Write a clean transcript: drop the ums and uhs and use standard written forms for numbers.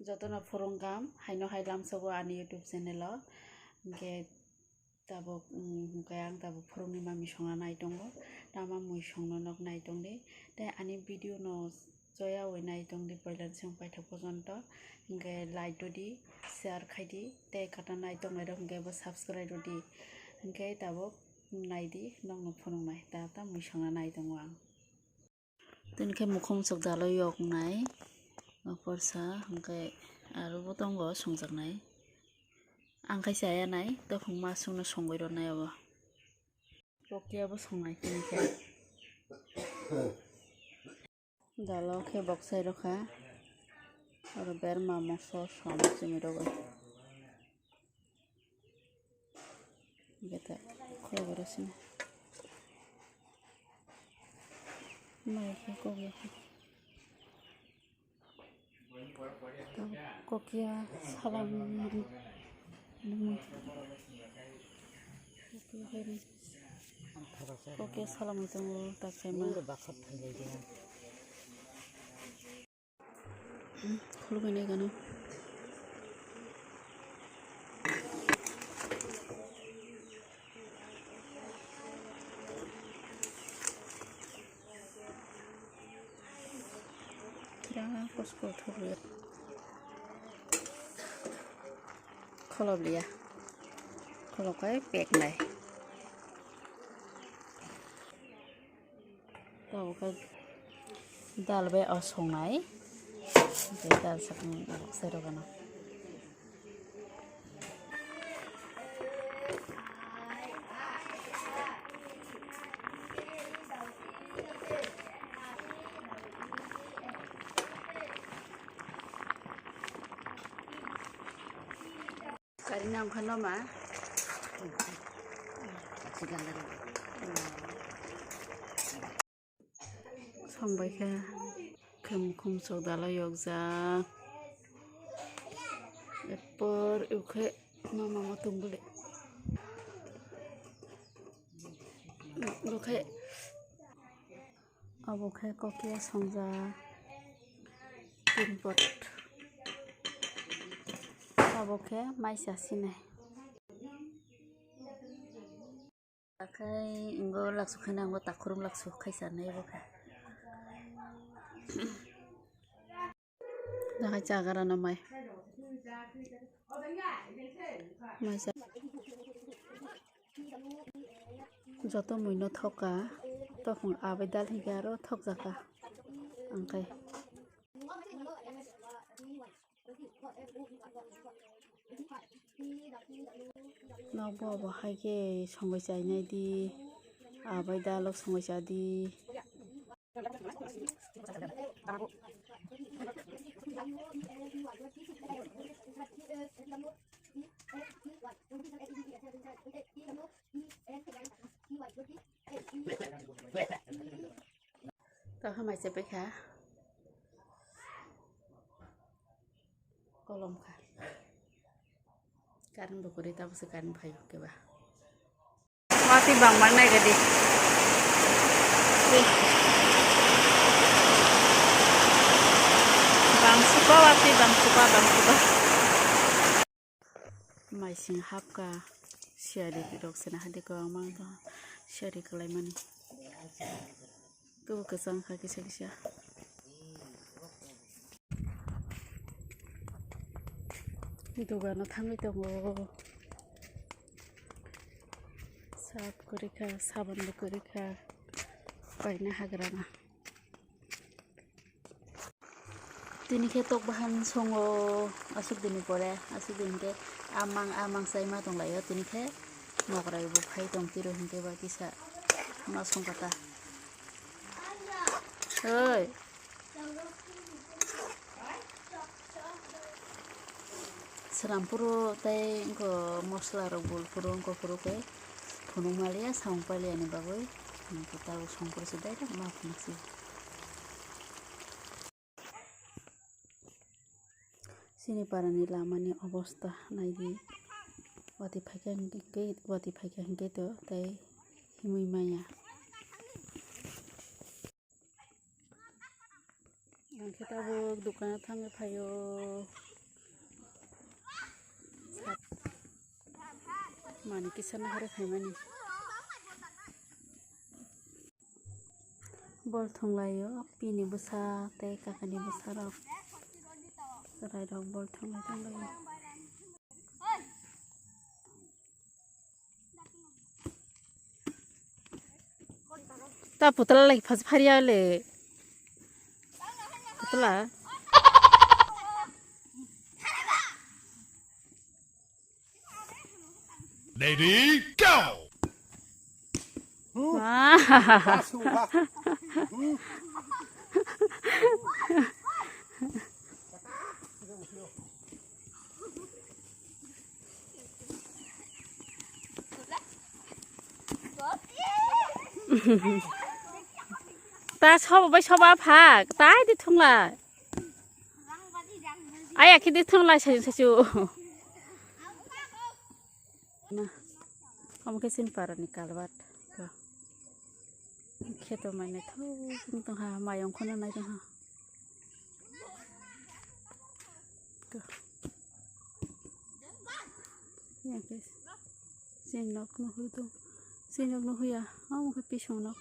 Jotona phorongkam haino hailam sobo ani YouTube channel o hingke tabo hingke ang tabo phorongni mami songna nai tongo tama mui songno nog nai tongdi tei ani video no joya oi nai tongdi poila song paithak pojonto hingke like dodi share khaidi tei kata nai tongnai rok hingke bo subscribe dodi hingke tabo naidi nongno phonongnai ta mui songna nai tongo ang tinke mukhung sok dalai yok nai porsa hingke aro bo tongo songjaknai ang kaisa aya nai tokong masungno songoi ro nai abo rokia bo songnai tinke dalo khe boksai rokha aro berma moso som chimi rogo beta kolaborasyon mai khe kogi kokia salam kokia salam itu tak sama bakhat thai dia khulbai nai gano jangan posko thurut kholob liya kholokai pek nai tabo kai dal bai osongnai dal sakni boksai rogano kari nam khano ma songbai khe khum sok dalo yokja epor ukhe mama mo tumbule ukhe abo khe kokia songja tinpot abo khe maisa sinai akai ngo laksu khana ngo takhurum laksu khaisa nai bo khe nakai chagara na mai maisa joto mui no thoka tokong abai dal hingke aro thokjaka angkai nokbo bo haike songoi chainai di abai dalok songoi chadi tao hamai chepe kha kolom kha karan bokori tabo se karan phayo keba wati bang bang nai gadi bang suka wati bang suka mai sing hapka siari rok sena hade ko amang to siari kalai mani ko kesang kha kisa dogano thangoi tongo sab korikha saban bo korikha paina hagrana tini khe tok bahan songo asuk dini pore asuk dinke amang saima tonglayo tini khe nokrai bo phai tong tiro hingke ba kisa ma songkata oi serampuro tei ko mosla rok bul puro ko puro ke phunung malia saung palia ni bagoi kita songpur sedai dak ma phunasi sini parani lamani obostha naidi wati phaikha hingke to tei himui maya angkhe tabuk dukana thangai phaio mani kisana hare khaimani bol thonglayo pini busa tei kakani busa rok rai rok bol thonglai tonglayo ta putla lagi phas phariya le putla Lady, go! ta soba soba phak tai di thongla aya ki di thongla sachu na kamu kesin parani kalbat kheto maine thong tong ha mayong khono nai tong ha ya ke sin nok no hu to sin nok no hu ya am ke pisong nok